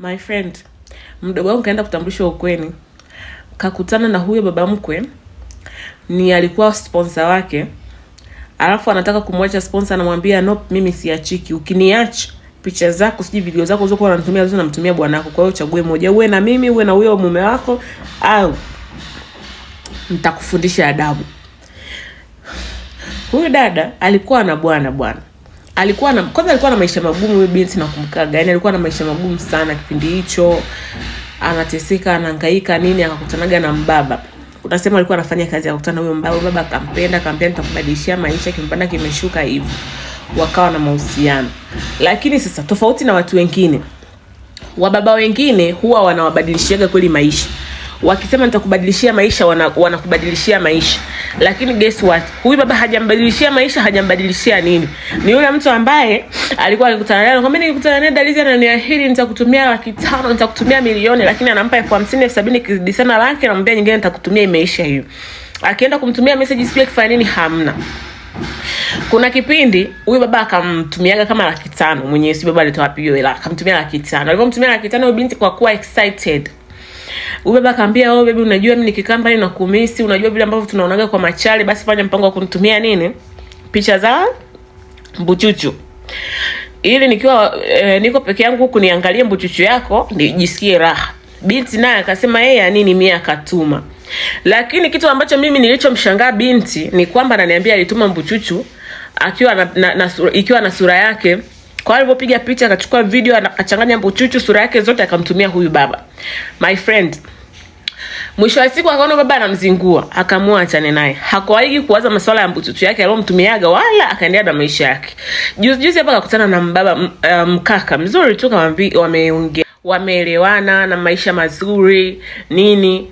My friend, mdogo wangu kaenda kutambulishwa ukweni. Kakutana na huyo baba mkwe, ni alikuwa sponsor wake. Alafu anataka kumwacha sponsor, anamwambia no, mimi siachiki. Ukiniacha picha zako, siji video zako zote unanitumia zote namtumia bwanako. Kwa hiyo chague moja, uwe na mimi, uwe na huyo mume wako, au nitakufundisha adabu. Huyo dada alikuwa na bwana. Kwanza alikuwa na maisha magumu huyo binti, nakumbukaga. Yaani alikuwa na maisha magumu sana kipindi hicho. Anateseka, anahangaika nini, akakutanaga na mbaba. Unasema alikuwa anafanya kazi, akakutana huyo mbaba. Baba akampenda, nitakubadilishia maisha, kimpanda kimeshuka hivi. Wakawa na mahusiano. Lakini sasa tofauti na watu wengine, wababa wengine huwa wanawabadilishiaga kweli maisha. Wakisema nitakubadilishia maisha, wanakubadilishia maisha. Lakini guess what? Huyu baba hajambadilishia maisha, hajambadilishia nini? Ni yule mtu ambaye alikuwa akikutana naye, kwamba nikikutana naye Dalizi ananiahidi nitakutumia 500,000, nitakutumia milioni, lakini anampa 50,000, 70,000 kizidi sana laki, anamwambia nyingine nitakutumia imeisha hiyo. Akienda kumtumia message sio kufanya nini, hamna. Kuna kipindi huyu baba akamtumiaga kama 500,000, mwenyewe si baba alitoa wapi hiyo hela, akamtumia 500,000. Alipomtumia 500,000 huyo binti kwa kuwa excited, huyu baba akamwambia, "Oh baby, unajua mimi nikikaa mbali na kumisi, unajua vile ambavyo tunaonaga kwa machale, basi fanya mpango wa kunitumia nini? Picha za mbuchuchu. Ili nikiwa niko peke yangu huku niangalie mbuchuchu yako, nijisikie raha." Binti naye akasema yeye ya nini, mimi akatuma. Lakini kitu ambacho mimi nilichomshangaa binti ni kwamba ananiambia alituma mbuchuchu akiwa ikiwa na sura yake. Kwa alipopiga picha akachukua video, akachanganya mbuchuchu sura yake zote akamtumia huyu baba. My friend, mwisho wa siku akaona baba anamzingua, akamwacha naye. Hakuwahi kuwaza masuala ya mbuchuchu yake aliyomtumiaga, wala akaendelea na maisha yake. Juzi hapa akakutana na mbaba mkaka mzuri tu, kama wameongea, wameelewana na maisha mazuri nini.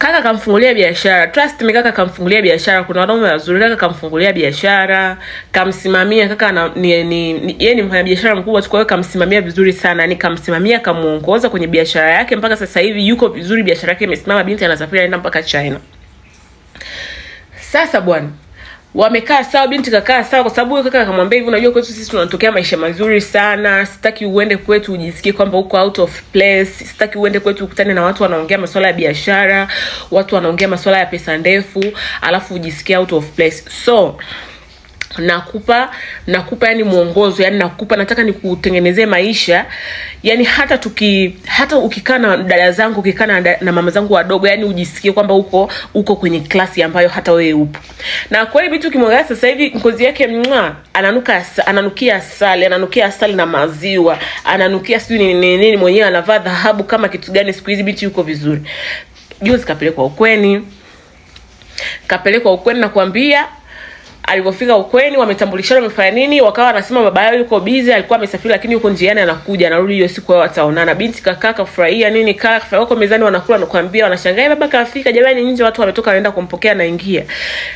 Kaka kamfungulia biashara. Trust me, kaka kamfungulia biashara. Kuna wanaume wazuri, kaka kamfungulia biashara, kamsimamia. Kaka yeye ni mfanyabiashara mkubwa, kwa hiyo kamsimamia vizuri sana. Ni kamsimamia, kamuongoza kwenye biashara yake mpaka sasa hivi yuko vizuri, biashara yake imesimama, binti anasafiri anaenda mpaka China. Sasa bwana, wamekaa sawa, binti kakaa sawa, kwa sababu kaka akamwambia hivi, unajua kwetu sisi tunatokea maisha mazuri sana, sitaki uende kwetu ujisikie kwamba uko out of place, sitaki uende kwetu ukutane na watu wanaongea masuala ya biashara, watu wanaongea masuala ya pesa ndefu, alafu ujisikie out of place. So nakupa yani muongozo, yani nataka nikutengenezee maisha, yani hata ukikaa na dada zangu, ukikaa na mama zangu wadogo, yani ujisikie kwamba uko kwenye klasi ambayo hata wewe upo. Na kweli bitu kimwangalia sasa hivi ngozi yake ananukia asali na maziwa, ananukia sijui nini, mwenyewe anavaa dhahabu kama kitu gani, siku hizi bitu yuko vizuri. Juzi kapelekwa ukweni na kuambia alipofika ukweni wametambulishana, wamefanya nini, wakawa wanasema baba yao yuko busy, alikuwa amesafiri lakini yuko njiani anakuja, anarudi hiyo siku wao wataonana. Binti kakaa kafurahia nini, kafika huko mezani wanakula na kuambia, wanashangaa baba kafika, jamani nje watu wametoka waenda kumpokea na ingia.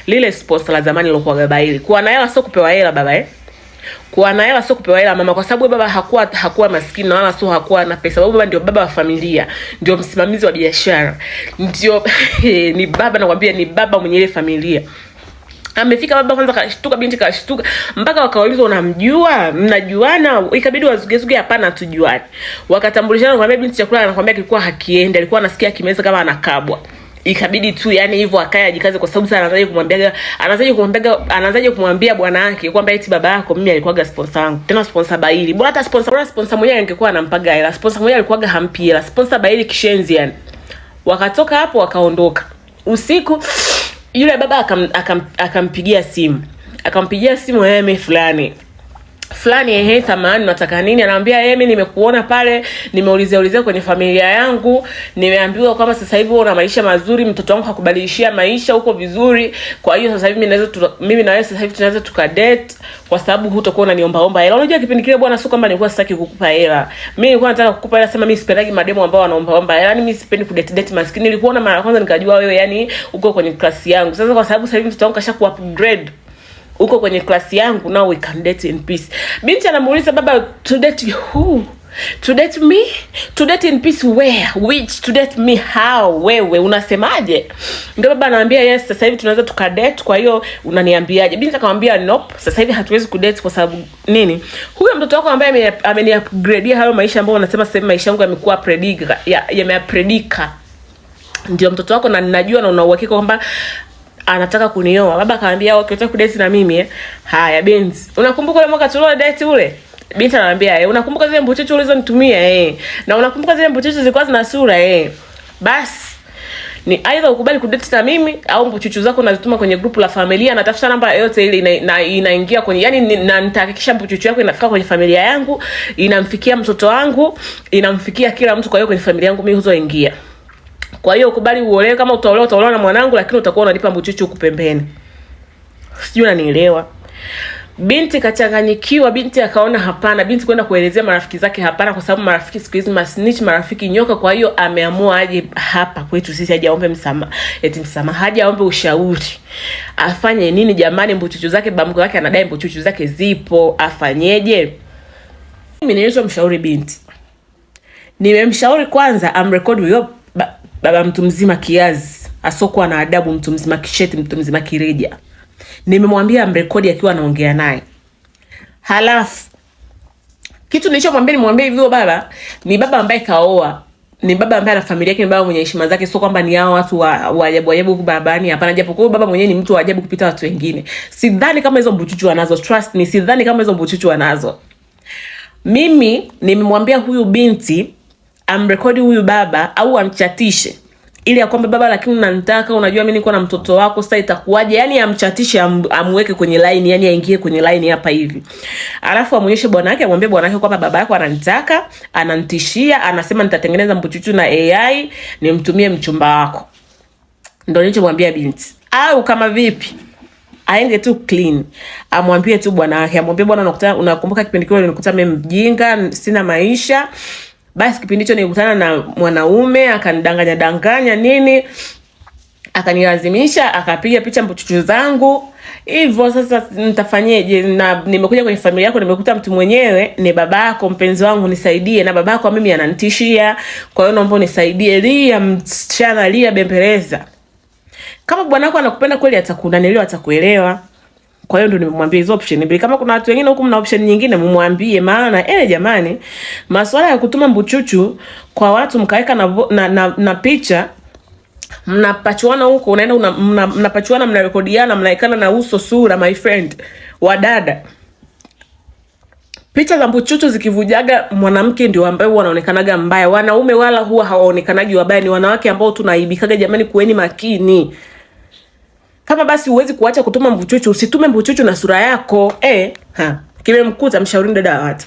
Lile sponsor la zamani lilokuwa baba hili. Kuwa na hela sio kupewa hela baba Kuwa na hela sio kupewa hela mama, kwa sababu baba hakuwa maskini na wala sio hakuwa na pesa. Baba ndio baba wa familia, ndio msimamizi wa biashara. Ndio ni baba, nakwambia ni baba mwenye ile familia. Amefika baba kwanza kashtuka, binti kashtuka, mpaka wakaulizwa unamjua, mnajuana? Ikabidi wazugezuge, hapana tujuani. Wakatambulishana, kwambia binti chakula anakuambia kilikuwa hakiende, alikuwa anasikia kimeza kama anakabwa. Ikabidi tu yani hivyo akaya jikaze, kwa sababu sana anaanzaje kumwambia bwana yake kwamba eti baba yako mimi alikuwa sponsor wangu, tena sponsor baili. Bora hata sponsor mwenyewe angekuwa anampaga hela, sponsor mwenyewe alikuwa hampi hela, sponsor baili kishenzi yani. Wakatoka hapo wakaondoka. Usiku yule baba akampigia simu yeye fulani thamani nataka nini, anamwambia mimi nimekuona pale, nimeulizia kwenye familia yangu, nimeambiwa kwamba sasa hivi una maisha mazuri, mtoto wangu hakubadilishia maisha, uko vizuri, kwa hiyo sasa hivi mimi na wewe sasa hivi tunaweza tukadate, kwa sababu hutakuwa unaniomba hela. Unajua kipindi kile bwana, sio kwamba nilikuwa sitaki kukupa hela, mimi nilikuwa nataka kukupa hela, sema mimi sipendagi mademo ambao wanaomba hela, yani mimi sipendi kudate maskini. Nilikuona mara kwanza nikajua wewe yani uko kwenye klasi yangu. Sasa kwa sababu sasa hivi mtoto wangu kashakuwa upgrade, uko kwenye klasi yangu, now we can date in peace. Binti anamuuliza baba, to date who? To date me? To date in peace where? Which? To date me how? Wewe unasemaje? Ndio baba anaambia yes, sasa hivi tunaweza tukadate, kwa hiyo unaniambiaje? Binti akamwambia nope, sasa hivi hatuwezi kudate kwa sababu nini? Huyo mtoto wako ambaye ameni-upgrade hayo maisha ambayo unasema sasa hivi maisha yangu yamekuwa predika, yamepredika. Ndio mtoto wako, na ninajua na una uhakika kwamba anataka kunioa. Baba akamwambia okay, unataka kudate na mimi Haya binti, unakumbuka ile mwaka tulio date ule? Binti anamwambia unakumbuka zile mbuchuchu ulizonitumia na unakumbuka zile mbuchuchu zilikuwa zina sura Basi ni either ukubali kudate na mimi au mbuchuchu zako unazituma kwenye grupu la familia, na tafuta namba yote ile inaingia kwenye, yani na nitahakikisha mbuchuchu yako inafika kwenye familia yangu, inamfikia mtoto wangu, inamfikia kila mtu, kwa hiyo kwenye familia yangu mimi hutoingia. Kwa hiyo ukubali uolewe, kama utaolewa na mwanangu, lakini utakuwa unalipa mbuchuchu huko pembeni. Sijui unanielewa. Binti kachanganyikiwa, binti akaona hapana, binti kwenda kuelezea marafiki zake hapana, kwa sababu marafiki siku hizi masnitch, marafiki nyoka. Kwa hiyo ameamua aje hapa kwetu sisi, aje aombe msamaha, haje aombe ushauri. Afanye nini jamani? Mbuchuchu zake, bamko wake anadai mbuchuchu zake zipo, afanyeje? Mimi nilisomshauri binti. Nimemshauri kwanza amrekodi huyo baba mtu mzima kiazi, asokuwa na adabu, mtu mzima kisheti, mtu mzima kireja. Nimemwambia amrekodi akiwa anaongea naye. Halafu kitu nilichomwambia, nimwambia hivyo baba ni baba ambaye kaoa, ni baba ambaye ana familia yake, ni baba mwenye heshima zake, sio kwamba ni hao watu wa ajabu huko barabarani. Hapana, japo kwa baba mwenyewe ni mtu wa ajabu kupita watu wengine. Sidhani kama hizo mbuchuchu anazo, trust me, sidhani kama hizo mbuchuchu anazo. Mimi nimemwambia huyu binti amrekodi huyu baba au amchatishe, ili ya kwamba baba, lakini unanitaka, unajua mimi niko na mtoto wako, sasa itakuwaje? Yani amchatishe, amweke kwenye line, yani aingie kwenye line hapa hivi. Alafu amuonyeshe bwana yake, amwambie bwana yake kwamba baba yako ananitaka, ananitishia, anasema nitatengeneza mbuchuchu na AI nimtumie mchumba wako. Ndio nilichomwambia binti. Au kama vipi? Aende tu clean. Amwambie tu bwana yake, amwambie bwana, unakumbuka kipindi kile nilikuta mimi mjinga, sina maisha. Basi kipindi hicho nilikutana na mwanaume akanidanganya nini, akanilazimisha, akapiga picha mbuchuchu zangu. Hivyo sasa nitafanyeje? Na nimekuja kwenye familia yako, nimekuta mtu mwenyewe ni babako, mpenzi wangu, nisaidie. Na babako mimi ananitishia, kwa hiyo naomba unisaidie. Lia msichana, lia bembeleza. Kama bwanako anakupenda kweli, atakunanielewa, atakuelewa. Kwa hiyo ndio nimemwambia hizo option mbili. Kama kuna watu wengine huko mna option nyingine, mumwambie. Maana jamani, masuala ya kutuma mbuchuchu kwa watu mkaweka na picha, mnapachuana huko, unaenda mnapachuana, mnarekodiana, mnaikana na uso sura, my friend wa dada. Picha za mbuchuchu zikivujaga mwanamke ndio ambaye wanaonekanaga mbaya. Wanaume wala huwa hawaonekanaji wabaya, ni wanawake ambao tunaibikaga. Jamani, kueni makini. Kama basi uwezi kuacha kutuma mbuchuchu, usitume mbuchuchu na sura yako. Kimemkuta, mshaurini dada wa watu.